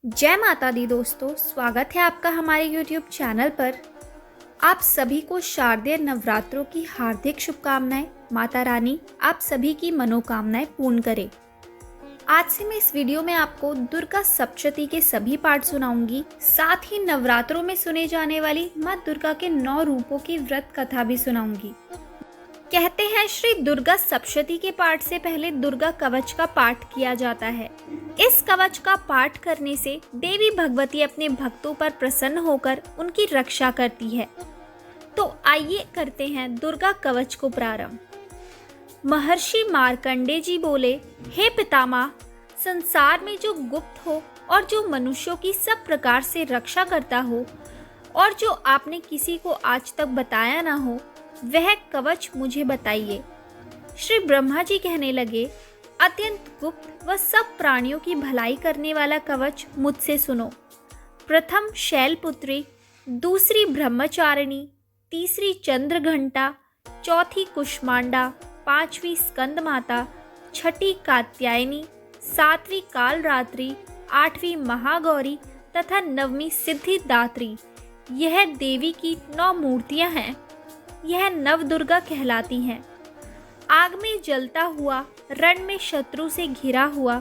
जय माता दी दोस्तों, स्वागत है आपका हमारे YouTube चैनल पर। आप सभी को शारदीय नवरात्रों की हार्दिक शुभकामनाएं। माता रानी आप सभी की मनोकामनाएं पूर्ण करे। आज से मैं इस वीडियो में आपको दुर्गा सप्तशती के सभी पाठ सुनाऊंगी, साथ ही नवरात्रों में सुने जाने वाली माँ दुर्गा के 9 रूपों की व्रत कथा भी सुनाऊंगी। कहते हैं श्री दुर्गा सप्तशती के पाठ से पहले दुर्गा कवच का पाठ किया जाता है। इस कवच का पाठ करने से देवी भगवती अपने भक्तों पर प्रसन्न होकर उनकी रक्षा करती है। तो आइए करते हैं दुर्गा कवच को प्रारंभ। महर्षि मार्कंडेय जी बोले, हे पितामह, संसार में जो गुप्त हो और जो मनुष्यों की सब प्रकार से रक्षा करता हो और जो आपने किसी को आज तक बताया ना हो, वह कवच मुझे बताइए। श्री ब्रह्मा जी कहने लगे, अत्यंत गुप्त व सब प्राणियों की भलाई करने वाला कवच मुझसे सुनो। प्रथम शैलपुत्री, दूसरी ब्रह्मचारिणी, तीसरी चंद्रघंटा, चौथी कुष्मांडा, पांचवी स्कंद माता, छठी कात्यायनी, सातवीं कालरात्रि, आठवीं महागौरी तथा नवमी सिद्धिदात्री। यह देवी की 9 मूर्तियां हैं। यह नव दुर्गा कहलाती हैं। आग में जलता हुआ, रण में शत्रु से घिरा हुआ,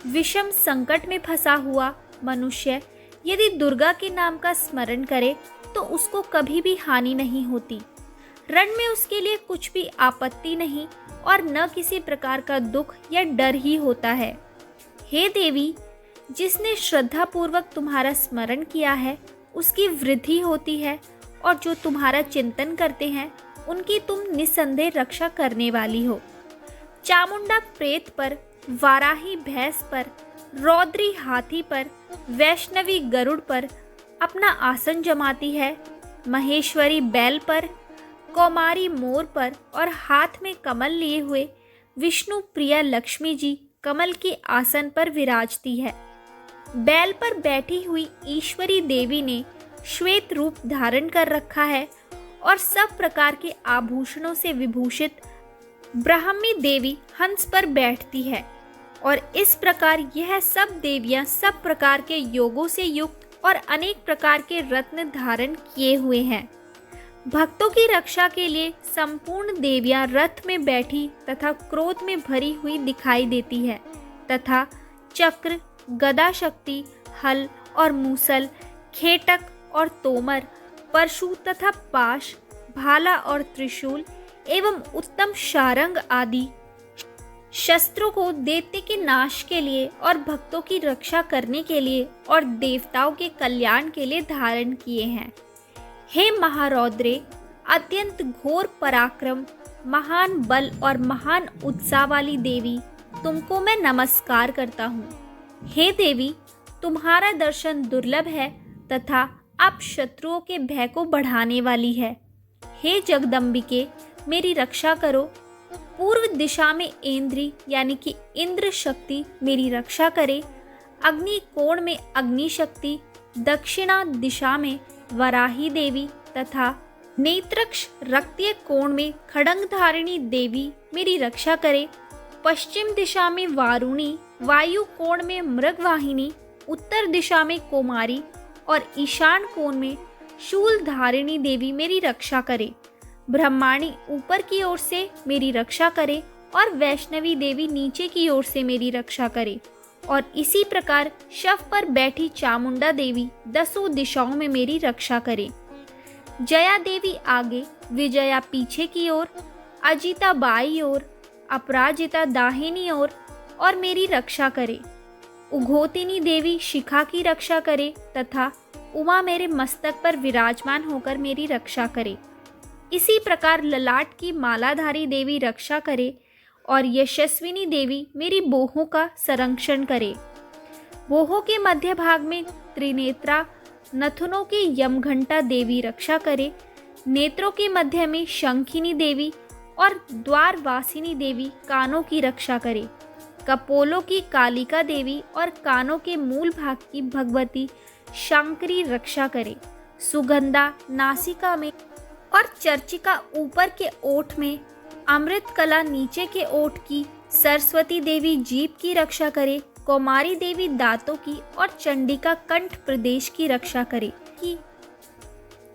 विषम संकट में फंसा हुआ मनुष्य यदि दुर्गा के नाम का स्मरण करे तो उसको कभी भी हानि नहीं होती। रण में उसके लिए कुछ भी आपत्ति नहीं और न किसी प्रकार का दुख या डर ही होता है। हे देवी, जिसने श्रद्धा पूर्वक तुम्हारा स्मरण किया है उसकी वृद्धि होती है और जो तुम्हारा चिंतन करते हैं उनकी तुम निसंदेह रक्षा करने वाली हो। चामुंडा प्रेत पर, वाराही भैंस पर, रौद्री हाथी पर, वैष्णवी गरुड़ पर अपना आसन जमाती है। महेश्वरी बैल पर, कौमारी मोर पर और हाथ में कमल लिए हुए विष्णु प्रिया लक्ष्मी जी कमल के आसन पर विराजती है। बैल पर बैठी हुई ईश्वरी देवी ने श्वेत रूप धारण कर रखा है और सब प्रकार के आभूषणों से विभूषित ब्राह्मी देवी हंस पर बैठती है। और इस प्रकार यह सब देवियां सब प्रकार के योगों से युक्त और अनेक प्रकार के रत्न धारण किए हुए हैं। भक्तों की रक्षा के लिए संपूर्ण देवियां रथ में बैठी तथा क्रोध में भरी हुई दिखाई देती है तथा चक्र, गदा शक्ति, हल और मूसल, खेटक और तोमर, परशु तथा पाश, भाला और त्रिशूल एवं उत्तम शारंग आदि शस्त्रों को दैत्य के नाश के लिए और भक्तों की रक्षा करने के लिए और देवताओं के कल्याण के लिए धारण किए हैं। हे महारौद्रे, अत्यंत घोर पराक्रम, महान बल और महान उत्साह वाली देवी, तुमको मैं नमस्कार करता हूँ। हे देवी, तुम्हारा दर्शन दुर्लभ है तथा आप शत्रुओं के भय को बढ़ाने वाली है। हे जगदम्बिके, मेरी रक्षा करो। पूर्व दिशा में इंद्री यानी कि इंद्र शक्ति मेरी रक्षा करे। अग्नि कोण में अग्नि शक्ति, दक्षिणा दिशा में वराही देवी तथा नेत्रक्ष रक्तीय कोण में खड्गधारिणी देवी मेरी रक्षा करे। पश्चिम दिशा में वारुणी, वायु कोण में मृगवाहिनी, उत्तर दिशा में कौमारी और ईशान कोण में शूलधारिणी देवी मेरी रक्षा करे। ब्रह्माणी ऊपर की ओर से मेरी रक्षा करे और वैष्णवी देवी नीचे की ओर से मेरी रक्षा करे। और इसी प्रकार शव पर बैठी चामुंडा देवी 10 दिशाओं में मेरी रक्षा करे। जया देवी आगे, विजया पीछे की ओर, अजिता बाई ओर, अपराजिता दाहिनी ओर और मेरी रक्षा करे। उघोतिनी देवी शिखा की रक्षा करे तथा उमा मेरे मस्तक पर विराजमान होकर मेरी रक्षा करे। इसी प्रकार ललाट की मालाधारी देवी रक्षा करे और यशस्विनी देवी मेरी बोहों का संरक्षण करे। बोहों के मध्य भाग में त्रिनेत्रा, नथुनों के यमघंटा देवी रक्षा करे। नेत्रों के मध्य में शंखिनी देवी और द्वारवासिनी देवी कानों की रक्षा करे। कपोलों की कालिका देवी और कानों के मूल भाग की भगवती शंकरी रक्षा करे। सुगंधा नासिका में और चर्चिका ऊपर के ओठ में, अमृत कला नीचे के ओठ की सरस्वती देवी जीभ की रक्षा करे कौमारी देवी दांतों की और चंडिका कंठ प्रदेश की रक्षा करे। की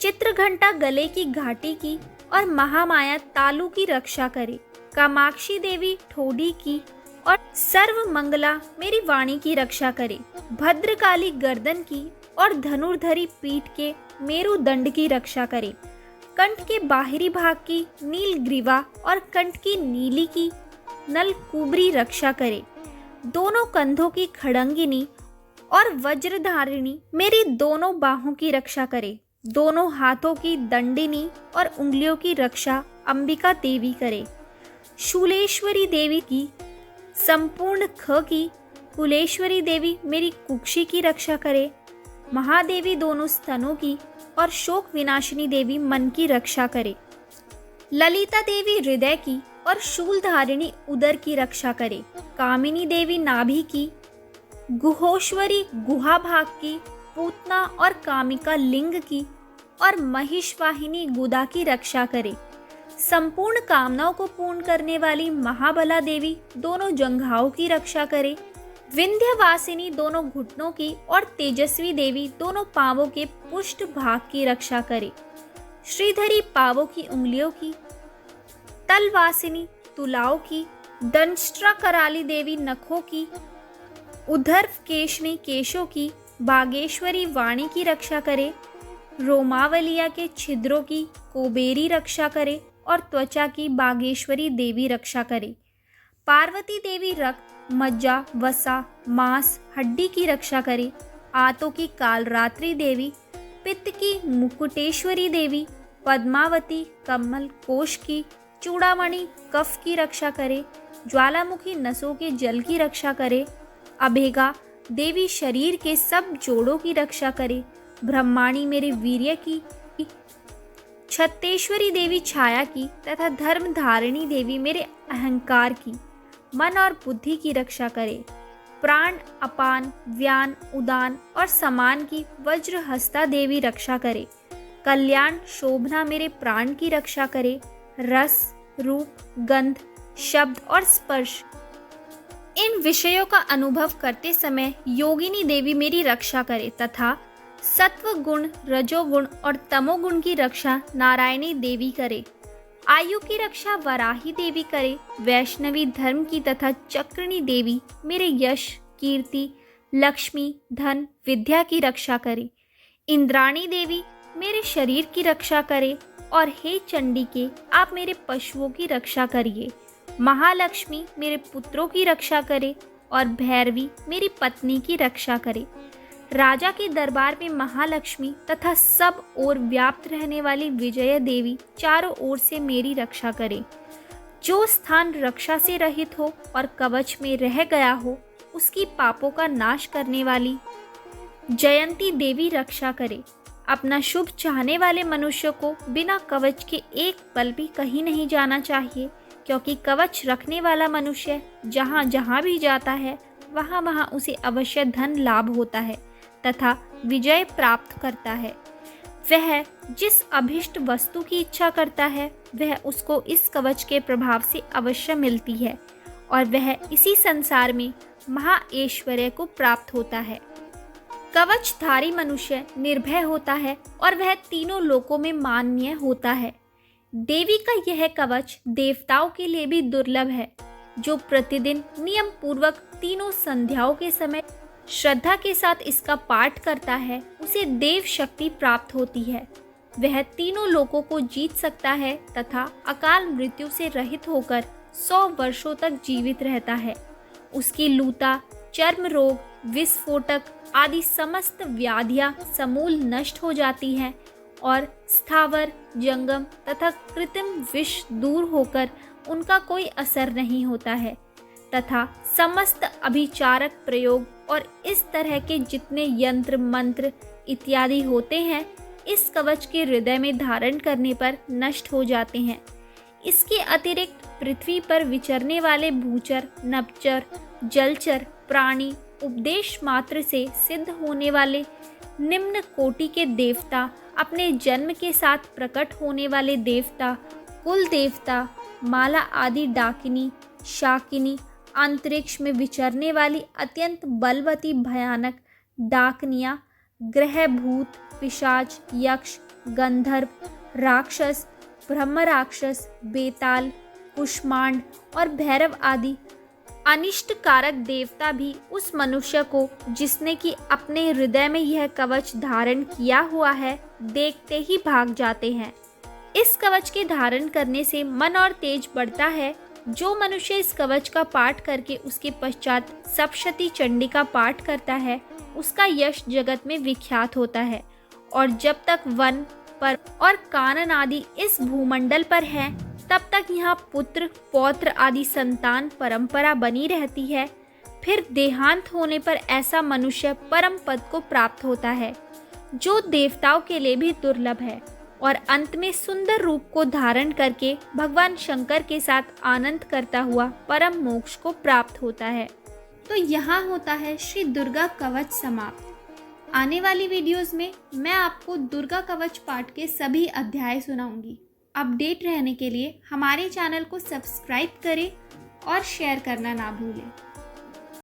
चित्रघंटा गले की घाटी की और महामाया तालु की रक्षा करे। कामाक्षी देवी ठोडी की और सर्वमंगला मेरी वाणी की रक्षा करे। भद्रकाली गर्दन की और धनुर्धरी पीठ के मेरुदंड की रक्षा करे। कंठ के बाहरी भाग की नीलग्रीवा और कंठ की नीली की नलकुबरी रक्षा करे। दोनों कंधों की खड़ंगिनी और वज्रधारिणी मेरी दोनों बाहों की रक्षा करे। दोनों हाथों की दंडिनी और उंगलियों की रक्षा अंबिका देवी करे। शूलेश्वरी देवी की संपूर्ण ख की कुलेश्वरी देवी मेरी कुक्षी की रक्षा करे। महादेवी दोनों स्तनों की और शोक विनाशिनी देवी मन की रक्षा करे। ललिता देवी हृदय की और शूलधारिणी उदर की रक्षा करे। कामिनी देवी नाभि की, गुहोश्वरी गुहा भाग की, पूतना और कामिका लिंग की और महिषवाहिनी गुदा की रक्षा करे। संपूर्ण कामनाओं को पूर्ण करने वाली महाबला देवी दोनों जंघाओं की रक्षा करे। विंध्यवासिनी दोनों घुटनों की और तेजस्वी देवी दोनों पांवों के पुष्ट भाग की रक्षा करे। श्रीधरी पांवों की उंगलियों की, तलवासिनी तुलाओं की, दंष्ट्रा कराली देवी नखों की, उधर्व केशनी केशों की, बागेश्वरी वाणी की रक्षा करे। रोमावलिया के छिद्रों की कोबेरी रक्षा करे और त्वचा की बागेश्वरी देवी रक्षा करे। पार्वती देवी रक्त, मज्जा, वसा, मांस, हड्डी की रक्षा करे। आंतों की कालरात्रि देवी, पित्त की मुकुटेश्वरी देवी, पद्मावती कमल कोश की, चूड़ामणि कफ की रक्षा करे। ज्वालामुखी नसों के जल की रक्षा करे। अभेगा देवी शरीर के सब जोड़ों की रक्षा करे। ब्रह्माणी मेरे वीर्य की, छत्तेश्वरी देवी छाया की तथा धर्म धारिणी देवी मेरे अहंकार की, मन और बुद्धि की रक्षा करे। प्राण, अपान, व्यान, उदान और समान की वज्रहस्ता देवी रक्षा करे। कल्याण शोभना मेरे प्राण की रक्षा करे। रस, रूप, गंध, शब्द और स्पर्श इन विषयों का अनुभव करते समय योगिनी देवी मेरी रक्षा करे तथा सत्व गुण, रजोगुण और तमोगुण की रक्षा नारायणी देवी करे। आयु की रक्षा वराही देवी करे। वैष्णवी धर्म की तथा चक्रणी देवी मेरे यश, कीर्ति, लक्ष्मी, धन, विद्या की रक्षा करे। इंद्राणी देवी मेरे शरीर की रक्षा करे और हे चंडिके आप मेरे पशुओं की रक्षा करिए। महालक्ष्मी मेरे पुत्रों की रक्षा करे और भैरवी मेरी पत्नी की रक्षा करे। राजा के दरबार में महालक्ष्मी तथा सब ओर व्याप्त रहने वाली विजय देवी चारों ओर से मेरी रक्षा करे। जो स्थान रक्षा से रहित हो और कवच में रह गया हो उसकी पापों का नाश करने वाली जयंती देवी रक्षा करे। अपना शुभ चाहने वाले मनुष्य को बिना कवच के एक पल भी कहीं नहीं जाना चाहिए, क्योंकि कवच रखने वाला मनुष्य जहाँ जहाँ भी जाता है वहाँ वहाँ उसे अवश्य धन लाभ होता है तथा विजय प्राप्त करता है। वह जिस अभिष्ट वस्तु की इच्छा करता है वह उसको इस कवच के प्रभाव से अवश्य मिलती है और वह इसी संसार में महाऐश्वर्य को प्राप्त होता है। कवचधारी मनुष्य निर्भय होता है और वह तीनों लोकों में मान्य होता है। देवी का यह कवच देवताओं के लिए भी दुर्लभ है। जो प्रतिदिन नियम पूर्वक तीनों संध्याओं के समय श्रद्धा के साथ इसका पाठ करता है उसे देव शक्ति प्राप्त होती है। वह तीनों लोकों को जीत सकता है तथा अकाल मृत्यु से रहित होकर 100 वर्षों तक जीवित रहता है। उसकी लूता, चर्म रोग, विस्फोटक आदि समस्त व्याधियां समूल नष्ट हो जाती हैं और स्थावर, जंगम तथा कृत्रिम विष दूर होकर उनका कोई असर नहीं होता है तथा समस्त अभिचारक प्रयोग और इस तरह के जितने यंत्र, मंत्र इत्यादि होते हैं इस कवच के हृदय में धारण करने पर नष्ट हो जाते हैं। इसके अतिरिक्त पृथ्वी पर विचरने वाले भूचर, नभचर, जलचर प्राणी, उपदेश मात्र से सिद्ध होने वाले निम्न कोटि के देवता, अपने जन्म के साथ प्रकट होने वाले देवता, कुल देवता, माला आदि डाकिनी, शाकिनी अंतरिक्ष में विचरने वाली अत्यंत बलवती भयानक डाकनियाँ, ग्रह, भूत, पिशाच, यक्ष, गंधर्व, राक्षस, ब्रह्म राक्षस, बेताल, कुष्मांड और भैरव आदि अनिष्ट कारक देवता भी उस मनुष्य को, जिसने कि अपने हृदय में यह कवच धारण किया हुआ है, देखते ही भाग जाते हैं। इस कवच के धारण करने से मन और तेज बढ़ता है। जो मनुष्य इस कवच का पाठ करके उसके पश्चात सप्तशती चंडी का पाठ करता है, उसका यश जगत में विख्यात होता है। और जब तक वन पर और कानन आदि इस भूमंडल पर हैं, तब तक यहाँ पुत्र, पौत्र आदि संतान परंपरा बनी रहती है। फिर देहांत होने पर ऐसा मनुष्य परम पद को प्राप्त होता है, जो देवताओं के लिए भी दुर्लभ है, और अंत में सुंदर रूप को धारण करके भगवान शंकर के साथ आनंद करता हुआ परम मोक्ष को प्राप्त होता है। तो यहाँ होता है श्री दुर्गा कवच समाप्त। आने वाली वीडियोस में मैं आपको दुर्गा कवच पाठ के सभी अध्याय सुनाऊंगी। अपडेट रहने के लिए हमारे चैनल को सब्सक्राइब करें और शेयर करना ना भूलें।